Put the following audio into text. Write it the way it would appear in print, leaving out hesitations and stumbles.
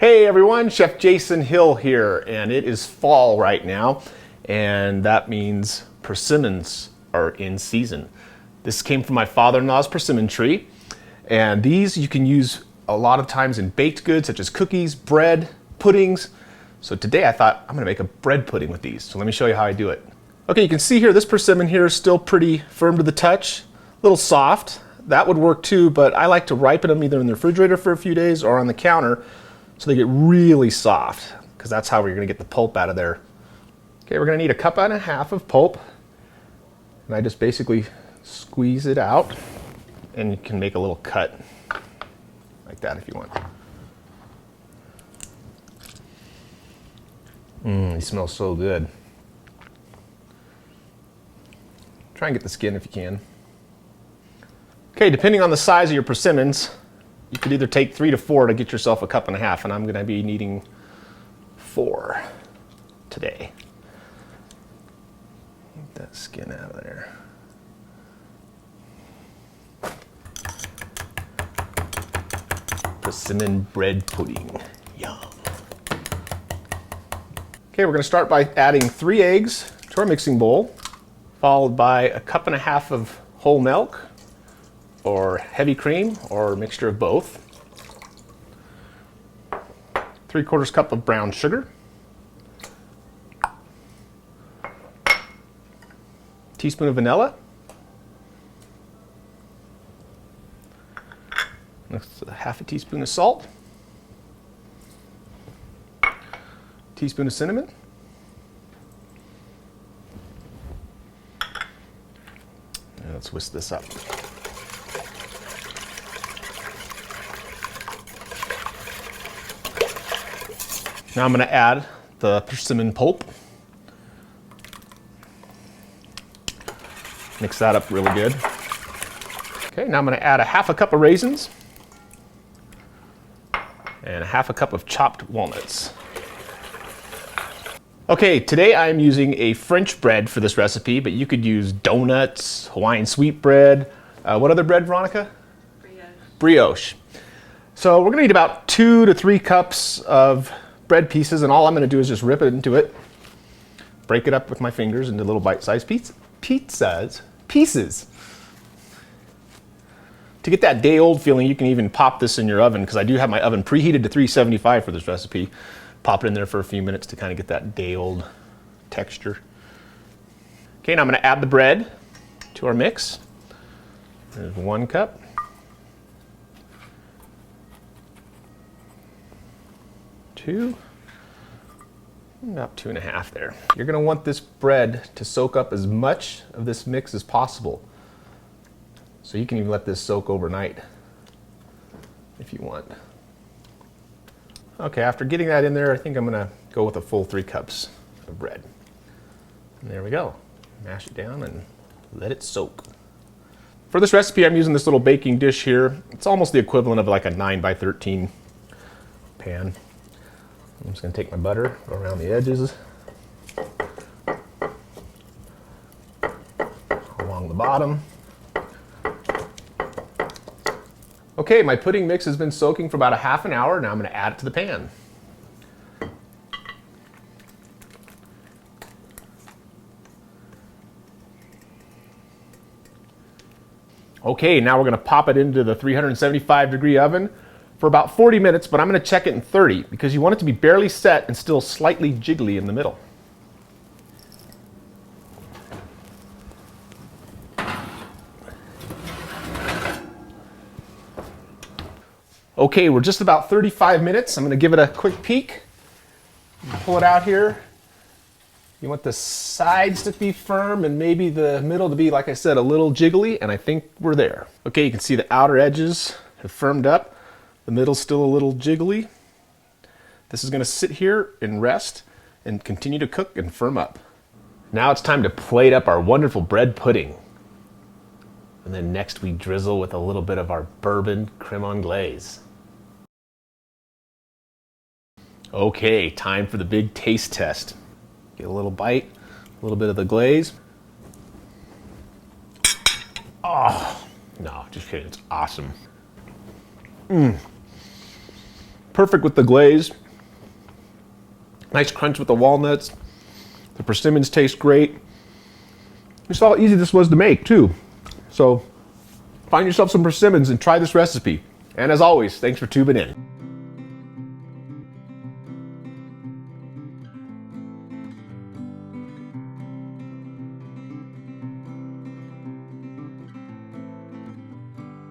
Hey everyone, Chef Jason Hill here, and it is fall right now, and that means persimmons are in season. This came from my father-in-law's persimmon tree, and these you can use a lot of times in baked goods such as cookies, bread, puddings. So today I thought I'm gonna make a bread pudding with these, so let me show you how I do it. Okay, you can see here this persimmon here is still pretty firm to the touch, a little soft. That would work too, but I like to ripen them either in the refrigerator for a few days or on the counter so they get really soft, because that's how we're gonna get the pulp out of there. Okay, we're gonna need 1.5 cups of pulp, and I just basically squeeze it out, and you can make a little cut like that if you want. They smell so good. Try and get the skin if you can. Okay, depending on the size of your persimmons, you could either take 3 to 4 to get yourself 1.5 cups, and I'm going to be needing 4 today. Get that skin out of there. Persimmon bread pudding. Yum. Okay, we're going to start by adding 3 eggs to our mixing bowl, followed by 1.5 cups of whole milk, or heavy cream, or a mixture of both. 3/4 cup of brown sugar. Teaspoon of vanilla. That's 1/2 teaspoon of salt. Teaspoon of cinnamon. And let's whisk this up. Now I'm going to add the persimmon pulp. Mix that up really good. Okay, now I'm going to add 1/2 cup of raisins and 1/2 cup of chopped walnuts. Okay, today I'm using a French bread for this recipe, but you could use donuts, Hawaiian sweet bread. What other bread, Veronica? Brioche. Brioche. So we're going to need about 2 to 3 cups of bread pieces, and all I'm going to do is just rip it into it, break it up with my fingers into little bite-sized pieces. To get that day-old feeling, you can even pop this in your oven, because I do have my oven preheated to 375 for this recipe. Pop it in there for a few minutes to kind of get that day-old texture. Okay, now I'm going to add the bread to our mix. There's 1 cup. 2, about 2.5 there. You're going to want this bread to soak up as much of this mix as possible. So you can even let this soak overnight if you want. Okay, after getting that in there, I think I'm going to go with a full 3 cups of bread. And there we go. Mash it down and let it soak. For this recipe, I'm using this little baking dish here. It's almost the equivalent of like a 9 by 13 pan. I'm just going to take my butter, go around the edges, along the bottom. Okay, my pudding mix has been soaking for about 1/2 hour. Now I'm going to add it to the pan. Okay, now we're going to pop it into the 375-degree oven for about 40 minutes, but I'm going to check it in 30 because you want it to be barely set and still slightly jiggly in the middle. Okay, we're just about 35 minutes. I'm going to give it a quick peek. Pull it out here. You want the sides to be firm and maybe the middle to be, like I said, a little jiggly, and I think we're there. Okay, you can see the outer edges have firmed up. The middle's still a little jiggly. This is going to sit here and rest and continue to cook and firm up. Now it's time to plate up our wonderful bread pudding. And then next we drizzle with a little bit of our bourbon creme anglaise. Okay, time for the big taste test. Get a little bite, a little bit of the glaze. Oh, no, just kidding, it's awesome. Perfect with the glaze. Nice crunch with the walnuts. The persimmons taste great. You saw how easy this was to make too. So find yourself some persimmons and try this recipe. And as always, thanks for tuning in.